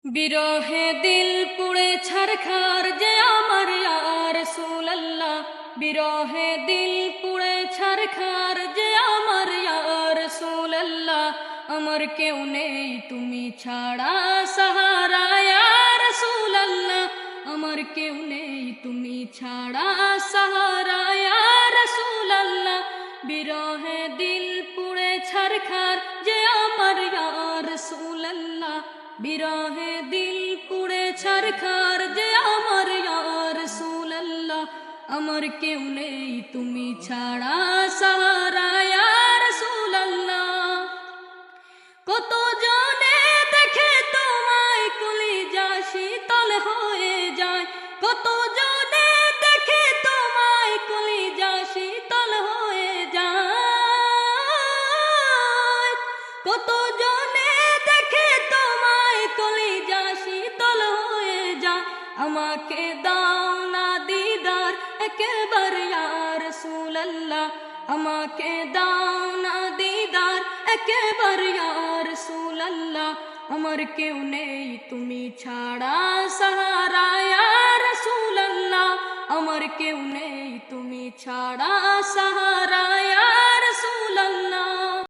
বিরহে দিল পুড়ে ছারখার যে আমার ইয়া রাসূলুল্লাহ, বিরহে দিল পুড়ে ছারখার যে আমার ইয়া রাসূলুল্লাহ। আমার কেউ নেই তুমি ছাড়া সাহারা ইয়া রাসূলুল্লাহ, আমার কেউ নেই তুমি ছাড়া সাহারা ইয়া রাসূলুল্লাহ। বিরহে দিল পুড়ে ছারখার যে আমার ইয়া রাসূলুল্লাহ, বিরহে দিল পুড়ে ছারখার যে আমার ইয়া রাসূলুল্লাহ। আমার কেউ নেই তুমি ছাড়া সাহারা ইয়া রাসূলুল্লাহ। কত জনে দেখে তোমায় কলিজা শীতল হয়ে যায়, কত জনে দেখে তোমায় কলিজা শীতল হয়ে যায়, কত জনে দেখে তোমায় কলিজা শীতল হয়ে যায়। আমাকে দাও না দিদার একবার ইয়া রাসূলুল্লাহ, আমাকে দাও না দিদার একবার ইয়া রাসূলুল্লাহ। আমার কেউ নেই তুমি ছাড়া সাহারা ইয়া রাসূলুল্লাহ।